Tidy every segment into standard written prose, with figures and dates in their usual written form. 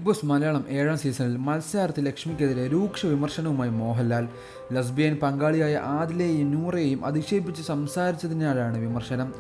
Big boss Malayalam 7ാം സീസണിൽ മത്സരാർത്ഥി ലക്ഷ്മിക്കെതിരെ രൂക്ഷ വിമർശനവുമായി മോഹൻലാൽ. ലസ്ബിയൻ പങ്കാളിയായ ആദിലയെയും നൂറയെയും അധിക്ഷേപിച്ച് സംസാരിച്ചതിനാലാണ് വിമർശനം.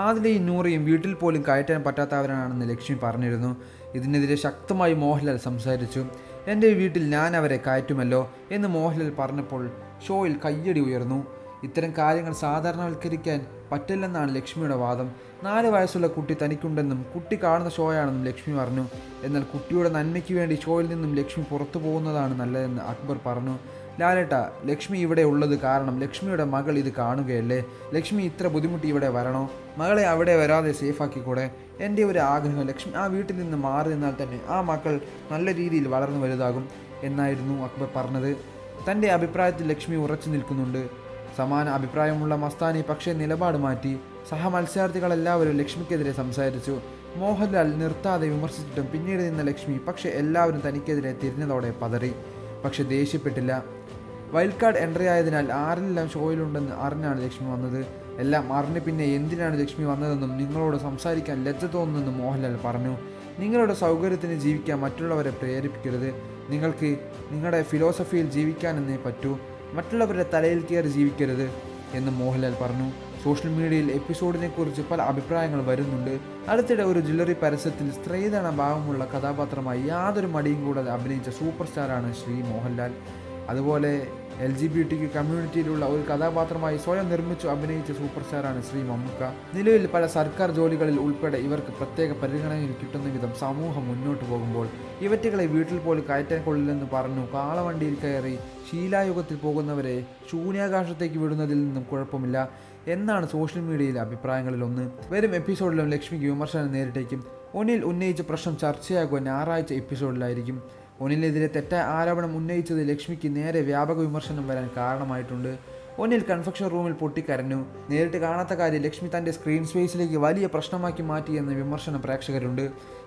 ആദിലയും നൂറയും വീട്ടിൽ പോലും കയറ്റാൻ പറ്റാത്തവരാണെന്ന് ലക്ഷ്മി പറഞ്ഞിരുന്നു. ഇതിനെതിരെ ശക്തമായി മോഹൻലാൽ സംസാരിച്ചു. എൻ്റെ വീട്ടിൽ ഞാൻ അവരെ കയറ്റുമല്ലോ എന്ന് മോഹൻലാൽ പറഞ്ഞപ്പോൾ ഷോയിൽ കയ്യടി ഉയർന്നു. ഇത്തരം കാര്യങ്ങൾ സാധാരണവൽക്കരിക്കാൻ പറ്റില്ലെന്നാണ് ലക്ഷ്മിയുടെ വാദം. 4 വയസ്സുള്ള കുട്ടി തനിക്കുണ്ടെന്നും കുട്ടി കാണുന്ന ഷോയാണെന്നും ലക്ഷ്മി പറഞ്ഞു. എന്നാൽ കുട്ടിയുടെ നന്മയ്ക്ക് വേണ്ടി ഷോയിൽ നിന്നും ലക്ഷ്മി പുറത്തു പോകുന്നതാണ് നല്ലതെന്ന് അക്ബർ പറഞ്ഞു. ലാലേട്ട, ലക്ഷ്മി ഇവിടെ ഉള്ളത് കാരണം ലക്ഷ്മിയുടെ മകൾ ഇത് കാണുകയല്ലേ? ലക്ഷ്മി ഇത്ര ബുദ്ധിമുട്ടി ഇവിടെ വരണോ? മകളെ അവിടെ വരാതെ സേഫാക്കിക്കൂടെ? എൻ്റെ ഒരു ആഗ്രഹം ലക്ഷ്മി ആ വീട്ടിൽ നിന്ന് മാറി നിന്നാൽ തന്നെ ആ മക്കൾ നല്ല രീതിയിൽ വളർന്നു വലുതാകും എന്നായിരുന്നു അക്ബർ പറഞ്ഞത്. തൻ്റെ അഭിപ്രായത്തിൽ ലക്ഷ്മി ഉറച്ചു നിൽക്കുന്നുണ്ട്. സമാന അഭിപ്രായമുള്ള മസ്താനി പക്ഷേ നിലപാട് മാറ്റി. സഹമത്സരാർത്ഥികളെല്ലാവരും ലക്ഷ്മിക്കെതിരെ സംസാരിച്ചു. മോഹൻലാൽ നിർത്താതെ വിമർശിച്ചിട്ടും പിന്നീട് നിന്ന ലക്ഷ്മി പക്ഷേ എല്ലാവരും തനിക്കെതിരെ തിരിഞ്ഞതോടെ പതറി. പക്ഷെ ദേഷ്യപ്പെട്ടില്ല. വൈൽഡ് കാർഡ് എൻട്രി ആയതിനാൽ ആരെല്ലാം ഷോയിലുണ്ടെന്ന് അറിഞ്ഞാണ് ലക്ഷ്മി വന്നത്. എല്ലാം അറിഞ്ഞ് പിന്നെ എന്തിനാണ് ലക്ഷ്മി വന്നതെന്നും നിങ്ങളോട് സംസാരിക്കാൻ ലജ്ജ തോന്നുന്നെന്നും മോഹൻലാൽ പറഞ്ഞു. നിങ്ങളുടെ സൗകര്യത്തിന് ജീവിക്കാൻ മറ്റുള്ളവരെ പ്രേരിപ്പിക്കരുത്. നിങ്ങൾക്ക് നിങ്ങളുടെ ഫിലോസഫിയിൽ ജീവിക്കാനെന്നേ പറ്റൂ. മറ്റുള്ളവരുടെ തലയിൽ കയറി ജീവിക്കരുത് എന്ന് മോഹൻലാൽ പറഞ്ഞു. സോഷ്യൽ മീഡിയയിൽ എപ്പിസോഡിനെക്കുറിച്ച് പല അഭിപ്രായങ്ങൾ വരുന്നുണ്ട്. അടുത്തിടെ ഒരു ജ്വല്ലറി പരസ്യത്തിൽ സ്ത്രീധന ഭാവമുള്ള കഥാപാത്രമായി യാതൊരു മടിയും കൂടാതെ അഭിനയിച്ച സൂപ്പർ സ്റ്റാറാണ് ശ്രീ മോഹൻലാൽ. അതുപോലെ LGBTQ കമ്മ്യൂണിറ്റിയിലുള്ള ഒരു കഥാപാത്രമായി സ്വയം നിർമ്മിച്ചു അഭിനയിച്ച സൂപ്പർ സ്റ്റാറാണ് ശ്രീ മമ്മൂക്ക. നിലവിൽ പല സർക്കാർ ജോലികളിൽ ഉൾപ്പെടെ ഇവർക്ക് പ്രത്യേക പരിഗണനയിൽ കിട്ടുന്ന വിധം സമൂഹം മുന്നോട്ട് പോകുമ്പോൾ ഇവറ്റുകളെ വീട്ടിൽ പോലും കയറ്റാൻ കൊള്ളില്ലെന്ന് പറഞ്ഞു കാളവണ്ടിയിൽ കയറി ശീലായുഗത്തിൽ പോകുന്നവരെ ശൂന്യാകാശത്തേക്ക് വിടുന്നതിൽ നിന്നും കുഴപ്പമില്ല എന്നാണ് സോഷ്യൽ മീഡിയയിലെ അഭിപ്രായങ്ങളിലൊന്ന്. വരും എപ്പിസോഡിലും ലക്ഷ്മിക്ക് വിമർശനം നേരിട്ടേക്കും. ഒനിൽ ഉന്നയിച്ച പ്രശ്നം ചർച്ചയാകുക ഞായറാഴ്ച എപ്പിസോഡിലായിരിക്കും. ഒനിലെതിരെ തെറ്റായ ആരോപണം ഉന്നയിച്ചത് ലക്ഷ്മിക്ക് നേരെ വ്യാപക വിമർശനം വരാൻ കാരണമായിട്ടുണ്ട്. ഒനിൽ കൺഫെക്ഷൻ റൂമിൽ പൊട്ടിക്കരഞ്ഞു. നേരിട്ട് കാണാത്ത കാര്യം ലക്ഷ്മി തൻ്റെ സ്ക്രീൻ സ്പേസിലേക്ക് വലിയ പ്രശ്നമാക്കി മാറ്റിയെന്ന വിമർശനം പ്രേക്ഷകരുണ്ട്.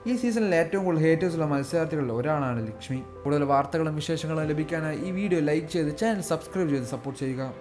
ഈ സീസണിൽ ഏറ്റവും കൂടുതൽ ഹേറ്റേഴ്സുള്ള മത്സരാർത്ഥികളിൽ ഒരാളാണ് ലക്ഷ്മി. കൂടുതൽ വാർത്തകളും വിശേഷങ്ങളും ലഭിക്കാനായി ഈ വീഡിയോ ലൈക്ക് ചെയ്ത് ചാനൽ സബ്സ്ക്രൈബ് ചെയ്ത് സപ്പോർട്ട് ചെയ്യുക.